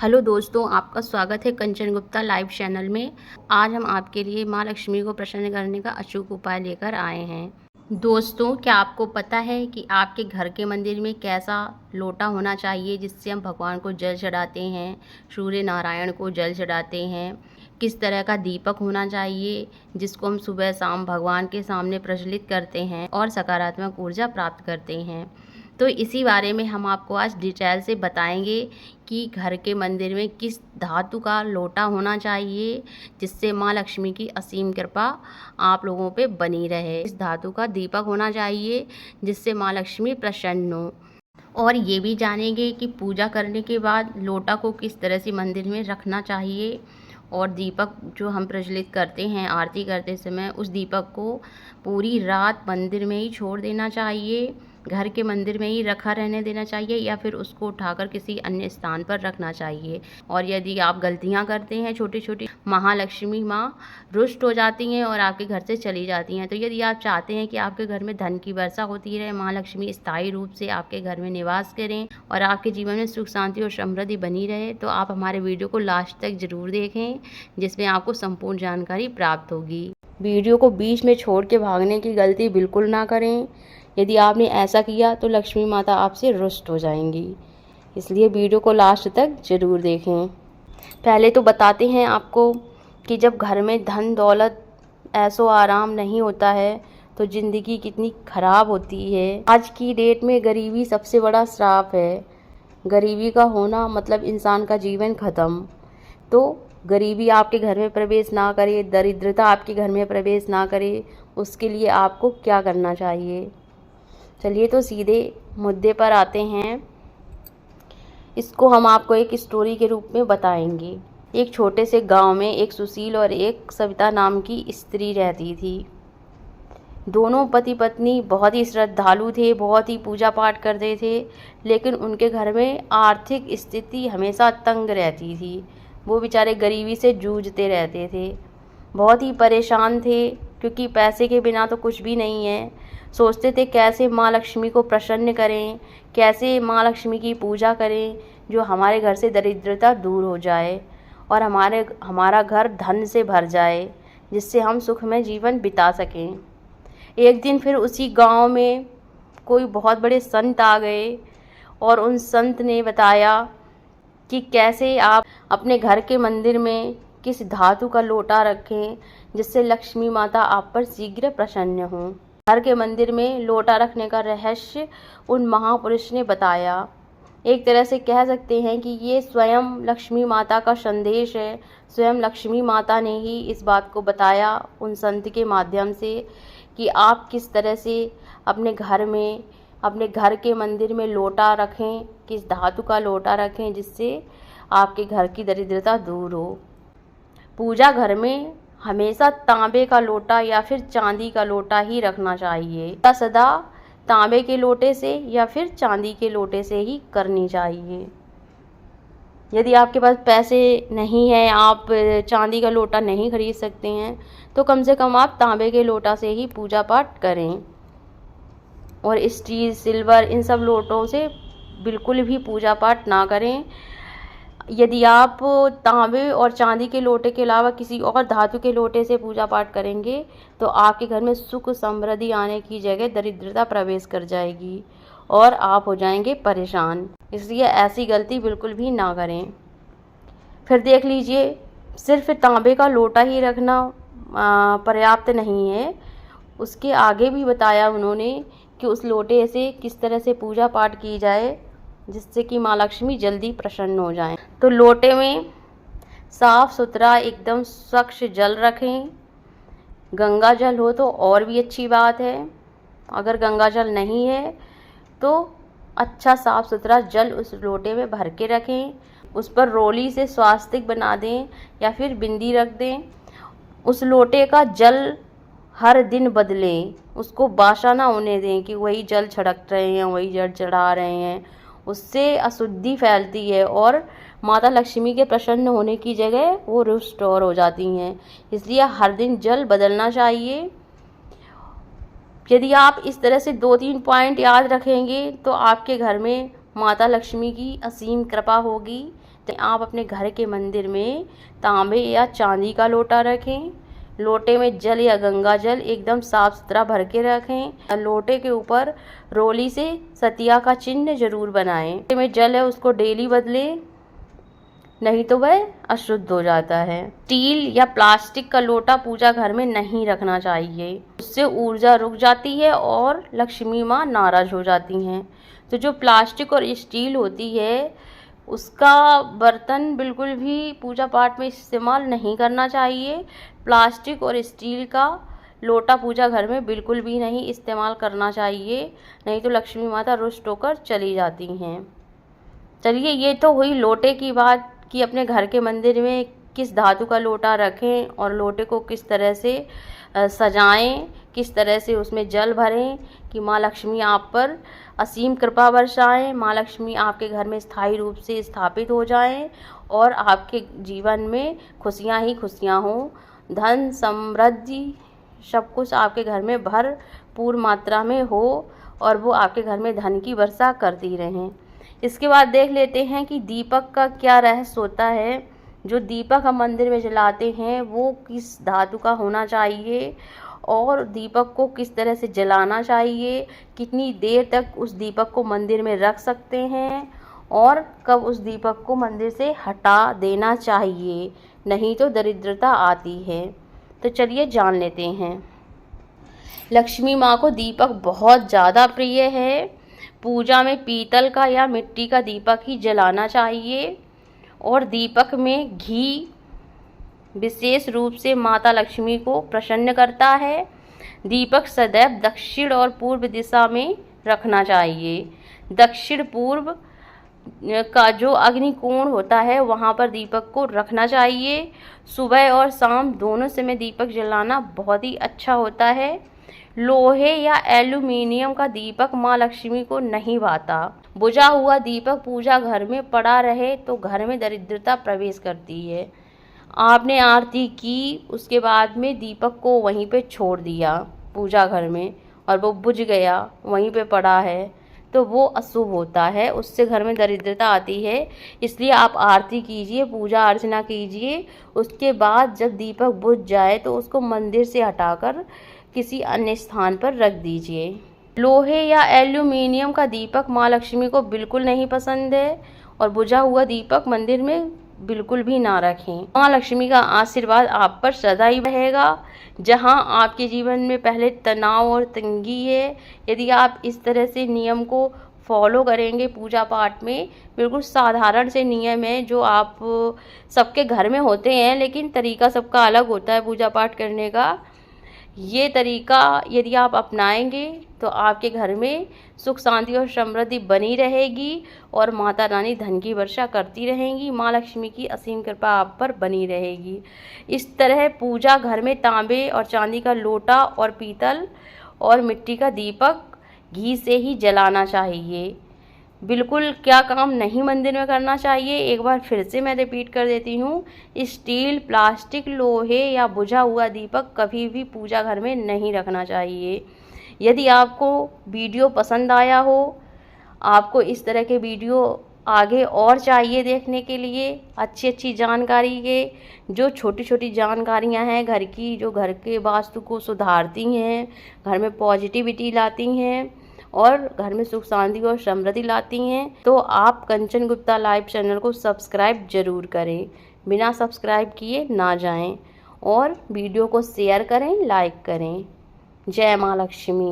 Hello दोस्तों, आपका स्वागत है कंचन गुप्ता लाइव चैनल में। आज हम आपके लिए माँ लक्ष्मी को प्रसन्न करने का अचूक उपाय लेकर आए हैं। दोस्तों, क्या आपको पता है कि आपके घर के मंदिर में कैसा लोटा होना चाहिए जिससे हम भगवान को जल चढ़ाते हैं, सूर्य नारायण को जल चढ़ाते हैं? किस तरह का दीपक होना चाहिए जिसको हम सुबह शाम भगवान के सामने प्रज्वलित करते हैं और सकारात्मक ऊर्जा प्राप्त करते हैं? तो इसी बारे में हम आपको आज डिटेल से बताएंगे कि घर के मंदिर में किस धातु का लोटा होना चाहिए जिससे माँ लक्ष्मी की असीम कृपा आप लोगों पे बनी रहे। इस धातु का दीपक होना चाहिए जिससे माँ लक्ष्मी प्रसन्न हो। और ये भी जानेंगे कि पूजा करने के बाद लोटा को किस तरह से मंदिर में रखना चाहिए और दीपक जो हम प्रज्वलित करते हैं आरती करते समय, उस दीपक को पूरी रात मंदिर में ही छोड़ देना चाहिए, घर के मंदिर में ही रखा रहने देना चाहिए या फिर उसको उठाकर किसी अन्य स्थान पर रखना चाहिए। और यदि आप गलतियां करते हैं छोटी छोटी, महालक्ष्मी माँ रुष्ट हो जाती हैं और आपके घर से चली जाती हैं। तो यदि आप चाहते हैं कि आपके घर में धन की वर्षा होती रहे, महालक्ष्मी स्थायी रूप से आपके घर में निवास करें और आपके जीवन में सुख शांति और समृद्धि बनी रहे, तो आप हमारे वीडियो को लास्ट तक जरूर देखें जिसमें आपको संपूर्ण जानकारी प्राप्त होगी। वीडियो को बीच में छोड़ के भागने की गलती बिल्कुल ना करें। यदि आपने ऐसा किया तो लक्ष्मी माता आपसे रुष्ट हो जाएंगी, इसलिए वीडियो को लास्ट तक जरूर देखें। पहले तो बताते हैं आपको कि जब घर में धन दौलत ऐसो आराम नहीं होता है तो ज़िंदगी कितनी ख़राब होती है। आज की डेट में गरीबी सबसे बड़ा श्राप है। गरीबी का होना मतलब इंसान का जीवन ख़त्म। तो गरीबी आपके घर में प्रवेश ना करे, दरिद्रता आपके घर में प्रवेश ना करे, उसके लिए आपको क्या करना चाहिए? चलिए तो सीधे मुद्दे पर आते हैं। इसको हम आपको एक स्टोरी के रूप में बताएंगे। एक छोटे से गांव में एक सुशील और एक सविता नाम की स्त्री रहती थी। दोनों पति पत्नी बहुत ही श्रद्धालु थे, बहुत ही पूजा पाठ करते थे, लेकिन उनके घर में आर्थिक स्थिति हमेशा तंग रहती थी। वो बेचारे गरीबी से जूझते रहते थे, बहुत ही परेशान थे क्योंकि पैसे के बिना तो कुछ भी नहीं है। सोचते थे कैसे माँ लक्ष्मी को प्रसन्न करें, कैसे माँ लक्ष्मी की पूजा करें जो हमारे घर से दरिद्रता दूर हो जाए और हमारा घर धन से भर जाए, जिससे हम सुखमय जीवन बिता सकें। एक दिन फिर उसी गांव में कोई बहुत बड़े संत आ गए और उन संत ने बताया कि कैसे आप अपने घर के मंदिर में किस धातु का लोटा रखें जिससे लक्ष्मी माता आप पर शीघ्र प्रसन्न हों। घर के मंदिर में लोटा रखने का रहस्य उन महापुरुष ने बताया। एक तरह से कह सकते हैं कि ये स्वयं लक्ष्मी माता का संदेश है। स्वयं लक्ष्मी माता ने ही इस बात को बताया उन संत के माध्यम से कि आप किस तरह से अपने घर में, अपने घर के मंदिर में लोटा रखें, किस धातु का लोटा रखें जिससे आपके घर की दरिद्रता दूर हो। पूजा घर में हमेशा तांबे का लोटा या फिर चांदी का लोटा ही रखना चाहिए। सदा तांबे के लोटे से या फिर चांदी के लोटे से ही करनी चाहिए। यदि आपके पास पैसे नहीं है, आप चांदी का लोटा नहीं खरीद सकते हैं, तो कम से कम आप तांबे के लोटा से ही पूजा पाठ करें। और स्टील, सिल्वर, इन सब लोटों से बिल्कुल भी पूजा पाठ ना करें। यदि आप तांबे और चांदी के लोटे के अलावा किसी और धातु के लोटे से पूजा पाठ करेंगे तो आपके घर में सुख समृद्धि आने की जगह दरिद्रता प्रवेश कर जाएगी और आप हो जाएंगे परेशान। इसलिए ऐसी गलती बिल्कुल भी ना करें। फिर देख लीजिए, सिर्फ तांबे का लोटा ही रखना पर्याप्त नहीं है। उसके आगे भी बताया उन्होंने कि उस लोटे से किस तरह से पूजा पाठ की जाए जिससे कि माँ लक्ष्मी जल्दी प्रसन्न हो जाएं। तो लोटे में साफ सुथरा एकदम स्वच्छ जल रखें। गंगा जल हो तो और भी अच्छी बात है। अगर गंगा जल नहीं है तो अच्छा साफ सुथरा जल उस लोटे में भर के रखें। उस पर रोली से स्वास्तिक बना दें या फिर बिंदी रख दें। उस लोटे का जल हर दिन बदलें, उसको बासा ना होने दें कि वही जल छिड़क रहे हैं, वही जल चढ़ा रहे हैं। उससे अशुद्धि फैलती है और माता लक्ष्मी के प्रसन्न होने की जगह वो रुष्ट और हो जाती हैं। इसलिए हर दिन जल बदलना चाहिए। यदि आप इस तरह से 2-3 पॉइंट याद रखेंगे तो आपके घर में माता लक्ष्मी की असीम कृपा होगी, तो आप अपने घर के मंदिर में तांबे या चांदी का लोटा रखें। लोटे में जल या गंगा जल एकदम साफ सुथरा भर के रखें। लोटे के ऊपर रोली से सतिया का चिन्ह जरूर बनाएं। लोटे में जल है उसको डेली बदलें, नहीं तो वह अशुद्ध हो जाता है। स्टील या प्लास्टिक का लोटा पूजा घर में नहीं रखना चाहिए, उससे ऊर्जा रुक जाती है और लक्ष्मी माँ नाराज हो जाती हैं। तो जो प्लास्टिक और स्टील होती है उसका बर्तन बिल्कुल भी पूजा पाठ में इस्तेमाल नहीं करना चाहिए। प्लास्टिक और स्टील का लोटा पूजा घर में बिल्कुल भी नहीं इस्तेमाल करना चाहिए, नहीं तो लक्ष्मी माता रुष्ट होकर चली जाती हैं। चलिए, ये तो हुई लोटे की बात कि अपने घर के मंदिर में किस धातु का लोटा रखें और लोटे को किस तरह से सजाएं, किस तरह से उसमें जल भरें कि माँ लक्ष्मी आप पर असीम कृपा बरसाएं, माँ लक्ष्मी आपके घर में स्थायी रूप से स्थापित हो जाएं और आपके जीवन में खुशियाँ ही खुशियाँ हों। धन समृद्धि सब कुछ आपके घर में भरपूर मात्रा में हो और वो आपके घर में धन की वर्षा करती रहें। इसके बाद देख लेते हैं कि दीपक का क्या रहस्य होता है। जो दीपक हम मंदिर में जलाते हैं वो किस धातु का होना चाहिए और दीपक को किस तरह से जलाना चाहिए, कितनी देर तक उस दीपक को मंदिर में रख सकते हैं और कब उस दीपक को मंदिर से हटा देना चाहिए, नहीं तो दरिद्रता आती है। तो चलिए जान लेते हैं। लक्ष्मी माँ को दीपक बहुत ज़्यादा प्रिय है। पूजा में पीतल का या मिट्टी का दीपक ही जलाना चाहिए और दीपक में घी विशेष रूप से माता लक्ष्मी को प्रसन्न करता है। दीपक सदैव दक्षिण और पूर्व दिशा में रखना चाहिए। दक्षिण पूर्व का जो अग्निकोण होता है वहाँ पर दीपक को रखना चाहिए। सुबह और शाम दोनों समय दीपक जलाना बहुत ही अच्छा होता है। लोहे या एल्युमिनियम का दीपक माँ लक्ष्मी को नहीं भाता। बुझा हुआ दीपक पूजा घर में पड़ा रहे तो घर में दरिद्रता प्रवेश करती है। आपने आरती की, उसके बाद में दीपक को वहीं पे छोड़ दिया पूजा घर में और वो बुझ गया, वहीं पे पड़ा है, तो वो अशुभ होता है, उससे घर में दरिद्रता आती है। इसलिए आप आरती कीजिए, पूजा अर्चना कीजिए। उसके बाद जब दीपक बुझ जाए तो उसको मंदिर से हटाकर किसी अन्य स्थान पर रख दीजिए। लोहे या एल्युमिनियम का दीपक माँ लक्ष्मी को बिल्कुल नहीं पसंद है और बुझा हुआ दीपक मंदिर में बिल्कुल भी ना रखें। माँ लक्ष्मी का आशीर्वाद आप पर सदा ही रहेगा। जहाँ आपके जीवन में पहले तनाव और तंगी है, यदि आप इस तरह से नियम को फॉलो करेंगे पूजा पाठ में, बिल्कुल साधारण से नियम है जो आप सबके घर में होते हैं, लेकिन तरीका सबका अलग होता है पूजा पाठ करने का। ये तरीका यदि आप अपनाएंगे तो आपके घर में सुख शांति और समृद्धि बनी रहेगी और माता रानी धन की वर्षा करती रहेंगी। माँ लक्ष्मी की असीम कृपा आप पर बनी रहेगी। इस तरह पूजा घर में तांबे और चांदी का लोटा और पीतल और मिट्टी का दीपक घी से ही जलाना चाहिए। बिल्कुल क्या काम नहीं मंदिर में करना चाहिए, एक बार फिर से मैं रिपीट कर देती हूँ। स्टील, प्लास्टिक, लोहे या बुझा हुआ दीपक कभी भी पूजा घर में नहीं रखना चाहिए। यदि आपको वीडियो पसंद आया हो, आपको इस तरह के वीडियो आगे और चाहिए देखने के लिए, अच्छी अच्छी जानकारी के जो छोटी छोटी जानकारियां हैं घर की, जो घर के वास्तु को सुधारती हैं, घर में पॉजिटिविटी लाती हैं और घर में सुख शांति और समृद्धि लाती हैं, तो आप कंचन गुप्ता लाइव चैनल को सब्सक्राइब जरूर करें। बिना सब्सक्राइब किए ना जाएं और वीडियो को शेयर करें, लाइक करें। जय माँ लक्ष्मी।